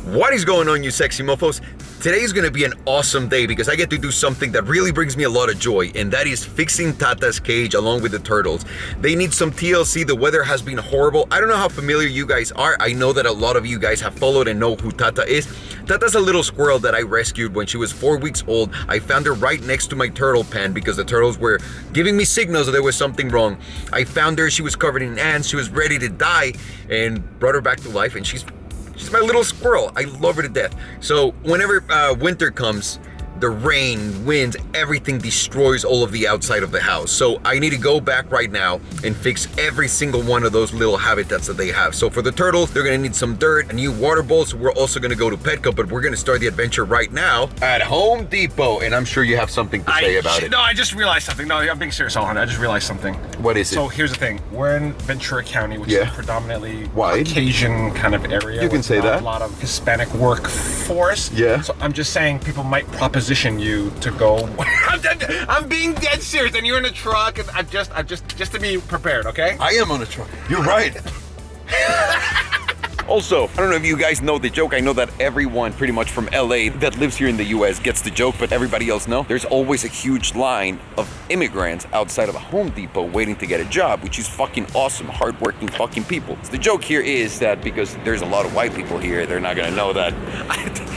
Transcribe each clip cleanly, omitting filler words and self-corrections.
What is going on, you sexy mofos? Today is going to be an awesome day because I get to do something that really brings me a lot of joy, and that is fixing Tata's cage along with the turtles. They need some TLC. The weather has been horrible. I don't know how familiar you guys are. I know that a lot of you guys have followed and know who Tata is. Tata's a little squirrel that I rescued when she was 4 weeks old. I found her right next to my turtle pen because the turtles were giving me signals that there was something wrong. I found her. She was covered in ants. She was ready to die, and brought her back to life, and she's my little squirrel. I love her to death. So whenever winter comes, the rain, winds, everything destroys all of the outside of the house. So I need to go back right now and fix every single one of those little habitats that they have. So for the turtles, they're gonna need some dirt, a new water bowl. So we're also gonna go to Petco, but we're gonna start the adventure right now at Home Depot. And I'm sure you have something to say about it. No, I just realized something. No, I'm being serious, Alejandro. I just realized something. What is it? So here's the thing. We're in Ventura County, which is a predominantly white Caucasian kind of area. You can say that. A lot of Hispanic workforce. Yeah. So I'm just saying people might proposition you to go. I'm being dead serious, and you're in a truck, and I just to be prepared, okay? I am on a truck. You're right. Also, I don't know if you guys know the joke. I know that everyone pretty much from LA that lives here in the US gets the joke, but everybody else know. There's always a huge line of immigrants outside of a Home Depot waiting to get a job, which is fucking awesome, hardworking fucking people. So the joke here is that because there's a lot of white people here, they're not gonna know that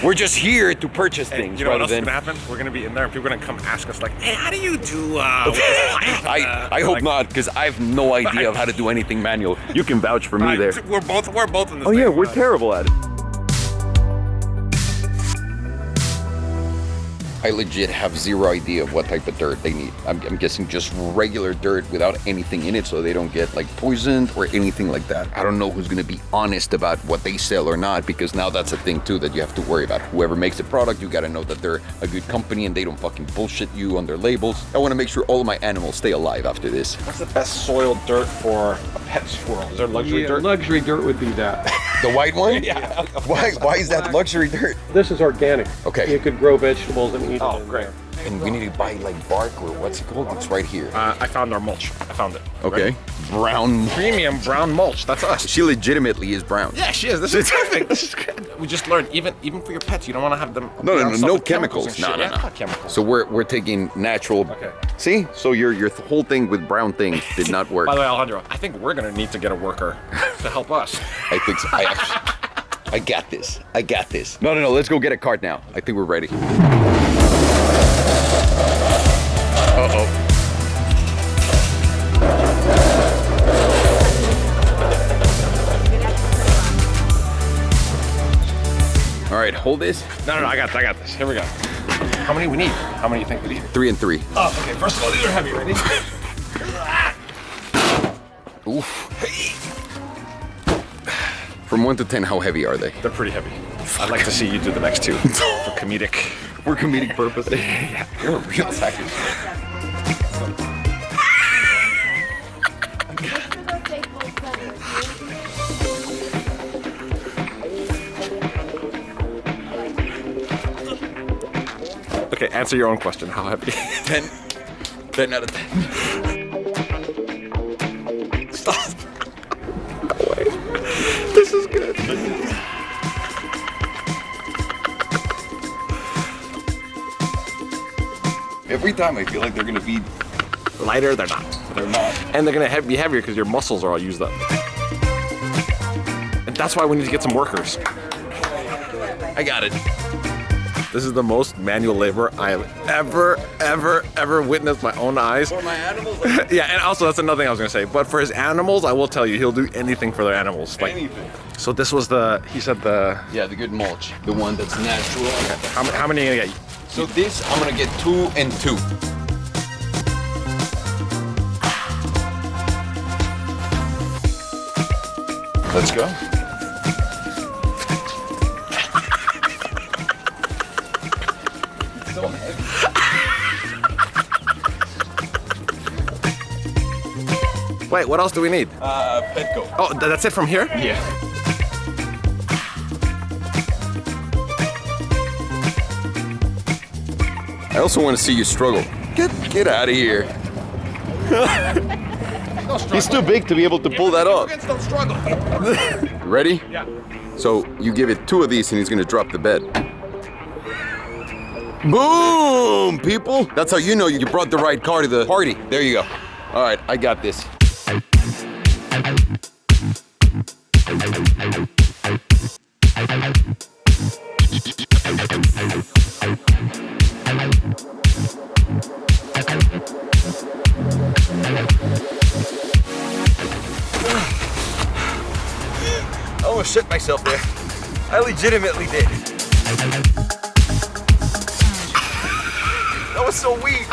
we're just here to purchase things. You know what else is gonna happen? We're gonna be in there, and people are gonna come ask us like, hey, how do you do I hope not, because I have no idea of how to do anything manual. You can vouch for me there. We're both in this. Oh yeah, we're terrible at it. I legit have zero idea of what type of dirt they need. I'm guessing just regular dirt without anything in it so they don't get like poisoned or anything like that. I don't know who's gonna be honest about what they sell or not, because now that's a thing too that you have to worry about. Whoever makes the product, you gotta know that they're a good company and they don't fucking bullshit you on their labels. I wanna make sure all of my animals stay alive after this. What's the best soil dirt for a pet squirrel? Is there luxury dirt? Luxury dirt would be that. The white one? Yeah. Why is that luxury dirt? This is organic. Okay. You could grow vegetables and eat Oh, it in great. there. And we need to buy like bark or what's it called? It's right here. I found our mulch. I found it. Okay. Ready? Brown. Premium brown mulch. That's us. She legitimately is brown. Yeah, she is. This is perfect. This is good. We just learned even for your pets, you don't want to have them. No chemicals. No. No. Chemicals. So we're taking natural. Okay. See? So your whole thing with brown things did not work. By the way, Alejandro, I think we're gonna need to get a worker to help us. I think so. I got this. I got this. No. Let's go get a cart now. I think we're ready. Uh-oh. All right, hold this. No, I got this. Here we go. How many we need? How many you think we need? 3 and 3. Oh, okay. First of all, these are heavy. Ready? Oof. From 1 to 10, how heavy are they? They're pretty heavy. I'd like to see you do the next two for comedic. For comedic purposes. Yeah. You're a real sacrifice. Okay, answer your own question. How heavy? 10. 10 out of 10. Stop. No way. This is good. Every time I feel like they're gonna be Lighter, they're not. They're not. And they're gonna be heavier because your muscles are all used up. And that's why we need to get some workers. I got it. This is the most manual labor I've ever witnessed my own eyes. For my animals? Yeah, and also that's another thing I was gonna say. But for his animals, I will tell you, he'll do anything for their animals. Like, anything. So this was he said the... Yeah, the good mulch. The one that's natural. How many are you gonna get? So this, I'm gonna get 2 and 2. Let's go. So heavy. Wait, what else do we need? Petco. Oh, that's it from here? Yeah. I also want to see you struggle. Get out of here. He's too big to be able to pull that off. Don't struggle. Ready? Yeah. So you give it 2 of these and he's gonna drop the bed. Boom, people. That's how you know you brought the right car to the party. There you go. All right, I got this. I almost shit myself there. I legitimately did. That was so weak.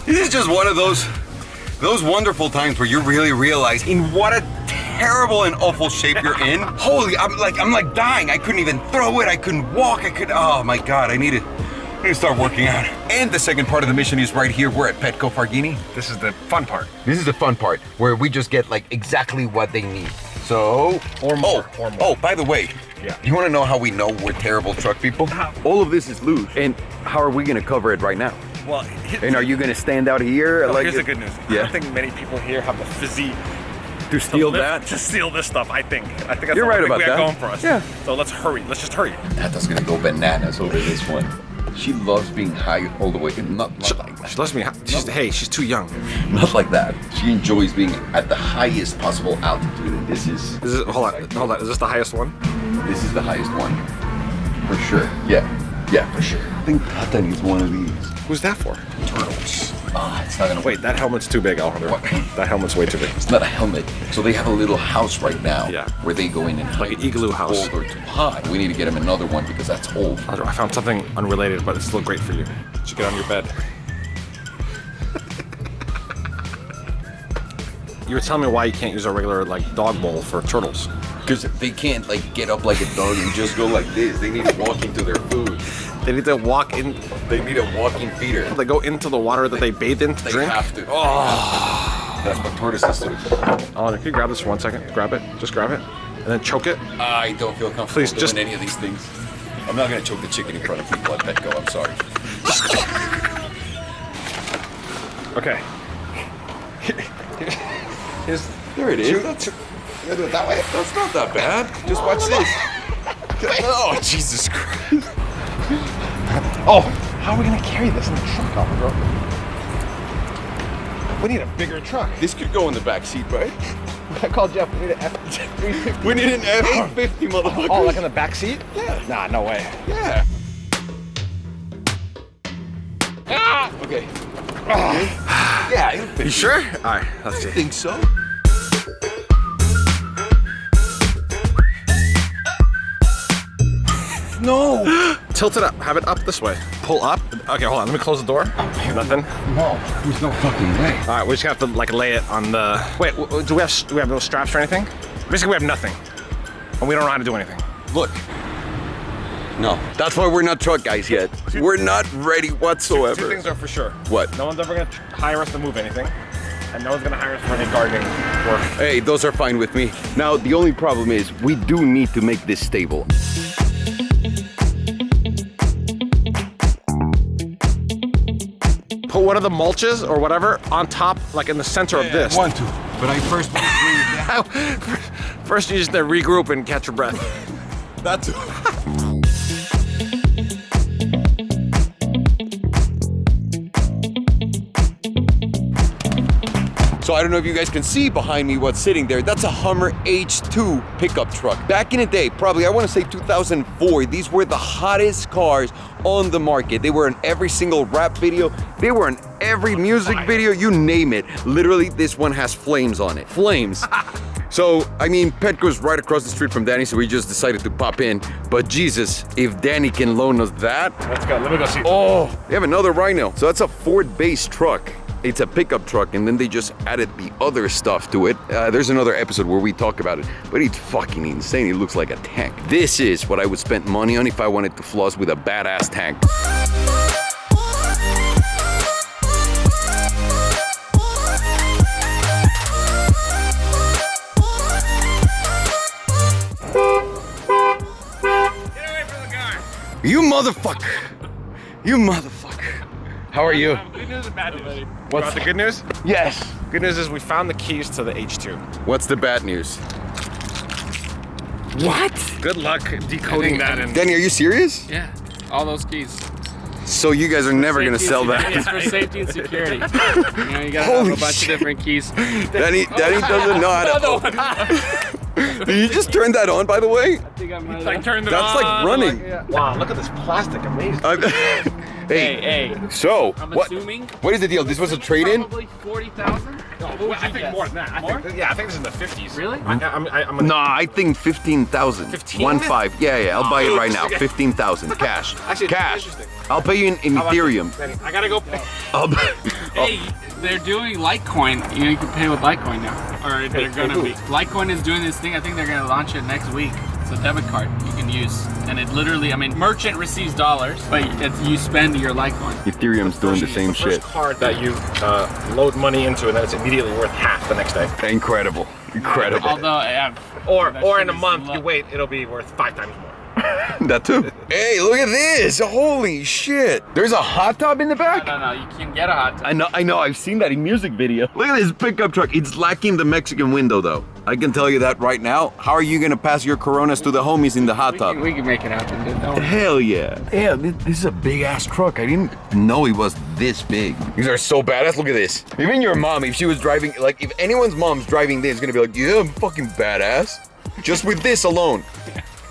This is just one of those wonderful times where you really realize in what a terrible and awful shape you're in. Holy, I'm like dying. I couldn't even throw it. I couldn't walk. Oh my God, I need to start working out. And the second part of the mission is right here. We're at Petco Farghini. This is the fun part. This is the fun part where we just get like exactly what they need. So, Or more. Oh, by the way, Yeah. you want to know how we know we're terrible truck people? How? All of this is loose. And how are we going to cover it right now? Well, And are you going to stand out here? no, like here's the good news. I Yeah. don't think many people here have the physique To steal lift- that? to steal this stuff. I think that's You're the right thing about we have that. going for us. Yeah. So let's hurry. Let's just hurry. Tata's going to go bananas over this one. She loves being high all the way. Not like that. She lets me. She's too young. Not like that. She enjoys being at the highest possible altitude. And this is Hold on. Is this the highest one? the highest one. For sure. Yeah, for sure. I think Tata needs one of these. Who's that for? Turtles. Ah, it's not gonna Wait, that helmet's too big, Alejandro. What? That helmet's way too big. It's not a helmet. So they have a little house right now. Yeah. Where they go in and Like an igloo house. Cold or too hot. We need to get him another one because that's old. Alejandro, I found something unrelated, but it's still great for you. You should get on your bed. You were telling me why you can't use a regular like dog bowl for turtles. Because they can't like get up like a dog and just go like this. They need to walk into their food. They need to walk in. They need a walking feeder. They go into the water that they bathe in to They drink. have to. Oh. That's what tortoises do. Alejandro, can you grab this for 1 second? Grab it. Just grab it. And then choke it. I don't feel comfortable Please, doing just- any of these things. I'm not gonna choke the chicken in front of people at Petco. I'm sorry. Okay. There it is. You gotta do it that way. That's not that bad. Just watch this. Oh, Jesus Christ. Oh, how are we gonna carry this in the truck, Alejandro? We need a bigger truck. This could go in the back seat, right? I called Jeff. We need an F350. We need an F850, motherfucker. Oh, like in the back seat? Yeah. Nah, no way. Yeah. Okay. Yeah, it'll fit. You sure? All right, let's I see. think so. No. Tilt it up. Have it up this way. Pull up. Okay, hold on. Let me close the door. Nothing. No. There's no fucking way. All right, we just have to like lay it on the. Wait, do we have no straps or anything? Basically, we have nothing, and we don't know how to do anything. Look. No. That's why we're not truck guys yet. We're not ready whatsoever. Two things are for sure. What? No one's ever gonna hire us to move anything, and no one's gonna hire us for any gardening work. Hey, those are fine with me. Now, the only problem is we do need to make this stable. Put one of the mulches or whatever on top, like in the center of this. Want to, but I first want to bring it down. First, you just have to regroup and catch your breath. That's So I don't know if you guys can see behind me what's sitting there. That's a Hummer H2 pickup truck. Back in the day, probably I want to say 2004, these were the hottest cars on the market. They were in every single rap video. They were in every music video, you name it. Literally, this one has flames on it. Flames. So, I mean, Petco's right across the street from Danny, so we just decided to pop in. But Jesus, if Danny can loan us that. Let's go. Let me go see. Oh, they have another Rhino. So that's a Ford-based truck. It's a pickup truck, and then they just added the other stuff to it. There's another episode where we talk about it, but it's fucking insane. It looks like a tank. This is what I would spend money on if I wanted to floss with a badass tank. You motherfucker! You motherfucker! How are you? Good news and bad news. What's the good news? Yes. Good news is we found the keys to the H2. What's the bad news? What? Good luck decoding that. And Danny, are you serious? Yeah, all those keys. So you guys are never gonna sell It's that. for safety and security. You know, you gotta have Holy a bunch shit. of different keys. Danny doesn't know how to. Did you just turn that on, by the way? I think I might like turned it That's on. like running. Wow, look at this plastic, amazing. Hey, So I'm what? assuming What is the deal? This was a trade-in? probably 40,000. Oh, I think more than that. I More? think, yeah, I think this is in the 50s. Really? I'm No, I think 15,000. 15? 1.5. Yeah, I'll buy it right now. 15,000 cash. Actually, Cash. interesting. I'll pay you in How about Ethereum. this? I gotta go pay. Hey, they're doing Litecoin. You know, you can pay with Litecoin now, or they're gonna be. Litecoin is doing this thing. I think they're gonna launch it next week. It's a debit card you can use, and it literally, I mean, merchant receives dollars, but you spend your Litecoin. Ethereum's doing the same It's the shit. first card that you load money into, and then it's immediately worth half the next day. Incredible. Incredible. Although, yeah, Or that in shit a is month, low. you wait, it'll be worth 5 times more. That too. Hey, look at this. Holy shit. There's a hot tub in the back? No, you can get a hot tub. I know, I've seen that in music video. Look at this pickup truck. It's lacking the Mexican window though. I can tell you that right now. How are you gonna pass your Coronas to the homies in the hot tub? We can make it happen, dude. Don't worry. Hell yeah. Yeah, this is a big ass truck. I didn't know it was this big. These are so badass. Look at this. Even your mom, if she was driving, like if anyone's mom's driving this, it's gonna be like, yeah, I'm fucking badass. Just with this alone.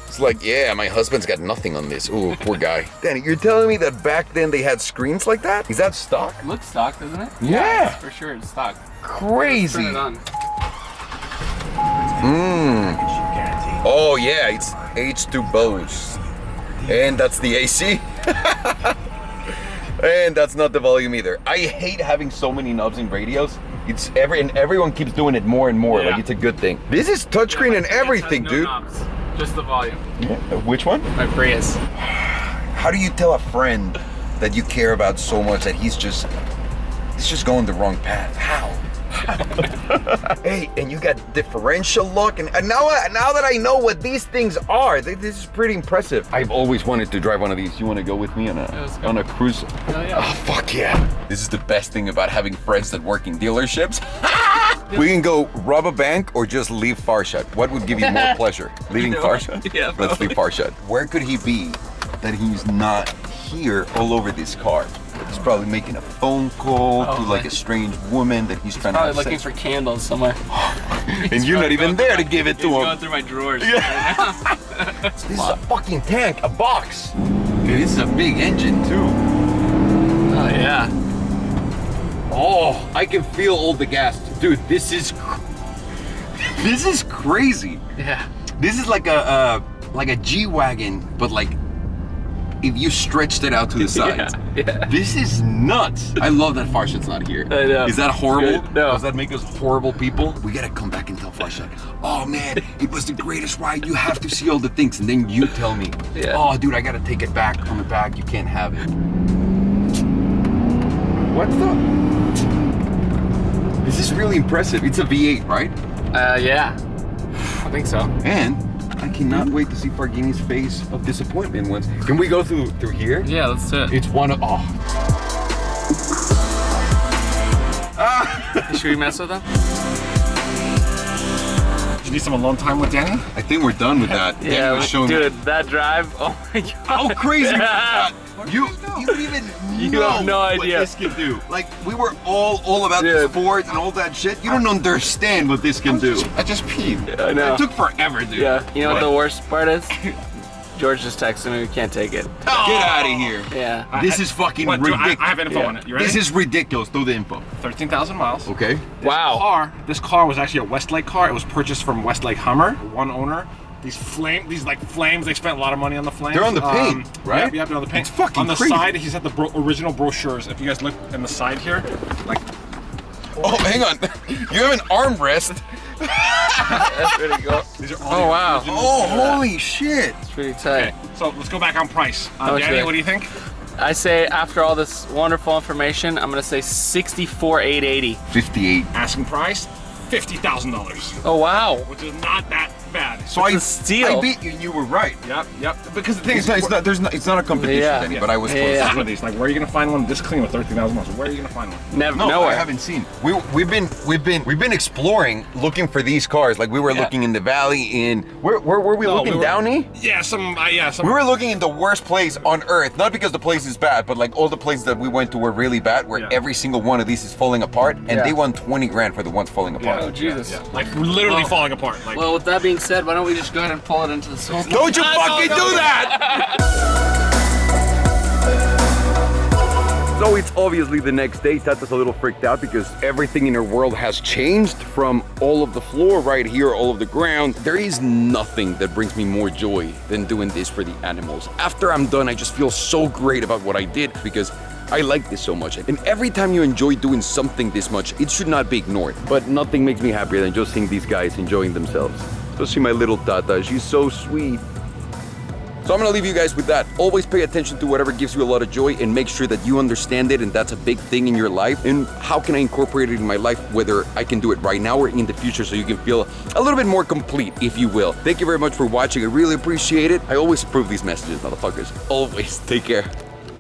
It's like, yeah, my husband's got nothing on this. Ooh, poor guy. Danny, you're telling me that back then they had screens like that? Is that stock? Looks stock, doesn't it? Yeah. For sure, it's stock. Crazy. Turn it on. Oh yeah, it's H2 Bose. And that's the AC. And that's not the volume either. I hate having so many knobs in radios. It's and everyone keeps doing it more and more. Yeah. Like it's a good thing. This is touchscreen and everything, No dude. knobs, just the volume. Yeah. Which one? My Prius. How do you tell a friend that you care about so much that he's just going the wrong path? How? Hey, and you got differential lock, and now that I know what these things are, this is pretty impressive. I've always wanted to drive one of these. You want to go with me on a cruise? Hell yeah. Oh fuck yeah! This is the best thing about having friends that work in dealerships. We can go rob a bank or just leave Farshad. What would give you more pleasure? Leaving Farshad? Yeah, Let's leave Farshad. Where could he be that he's not here all over this car? He's probably making a phone call to like a strange woman that he's trying to Probably have looking sex for candles somewhere. and you're not even there to give it to He's him. going through my drawers. This is a fucking tank, a box. Dude, this is a big engine too. Oh yeah. Oh, I can feel all the gas. Dude, this is crazy. Yeah. This is like a G-Wagon, but like if you stretched it out to the sides. Yeah. This is nuts. I love that Farshad's not here. I know. Is that horrible? Good. No. Does that make us horrible people? We gotta come back and tell Farshad, oh man, it was the greatest ride. You have to see all the things. And then you tell me, Yeah. oh dude, I gotta take it back on the back. You can't have it. What the? This is really impressive. It's a V8, right? Yeah. I think so. And I cannot wait to see Farghini's face of disappointment once. Can we go through here? Yeah, let's do it. It's one of, oh. Should we mess with them? You need some alone time with Danny? I think we're done with that. Danny was showing dude, that drive. Oh my god. how crazy was that? You don't even know have no what idea. this can do. Like, we were all about the Dude. sports and all that shit. You don't understand what this can do. I just peed. I know. It took forever, dude. Yeah. You know what the What? worst part is? George just texted me. We can't take it. Get out of here. Yeah. This is fucking What, dude, ridiculous. I have info on it. You ready? This is ridiculous. Do the info. 13,000 miles. Okay. Wow. This car was actually a Westlake car. It was purchased from Westlake Hummer, one owner. These flames, they spent a lot of money on the flames. They're on the paint, right? Yep, they're on the paint. It's fucking on the crazy. side, he's had the original brochures. If you guys look in the side here, like, Oh, hang on. You have an armrest. That's pretty cool. these are all Oh the wow. original- Oh, holy shit. It's pretty tight. Okay, so let's go back on price. How much Danny, is it? what do you think? I say after all this wonderful information, I'm gonna say 64,880. 58. Asking price, $50,000. Oh wow. Which is not that bad. So It's a steal. I beat you and you were right. Yep. Because the thing It's is, not, it's not a competition, Yeah. Danny, but I was close. Yeah. one of these. Like, where are you gonna find one this clean with 13,000 miles? Where are you gonna find one? Never, No, nowhere. I haven't seen. We've been exploring, looking for these cars. Like we were looking in the valley. Where were we looking? Downey? Yeah, some. We were looking in the worst place on earth, not because the place is bad, but like all the places that we went to were really bad, where every single one of these is falling apart, and they won 20 grand for the ones falling apart. Oh Jesus. Like literally falling apart. Like, Well, with that being said, why don't we just go ahead and pull it into the school? Don't you fucking do that! So it's obviously the next day. Tata's a little freaked out because everything in her world has changed, from all of the floor right here, all of the ground. There is nothing that brings me more joy than doing this for the animals. After I'm done, I just feel so great about what I did because I like this so much. And every time you enjoy doing something this much, it should not be ignored. But nothing makes me happier than just seeing these guys enjoying themselves. Especially my little Tata, she's so sweet. So I'm gonna leave you guys with that. Always pay attention to whatever gives you a lot of joy and make sure that you understand it and that's a big thing in your life. And how can I incorporate it in my life, whether I can do it right now or in the future, so you can feel a little bit more complete, if you will. Thank you very much for watching. I really appreciate it. I always approve these messages, motherfuckers. Always. Take care.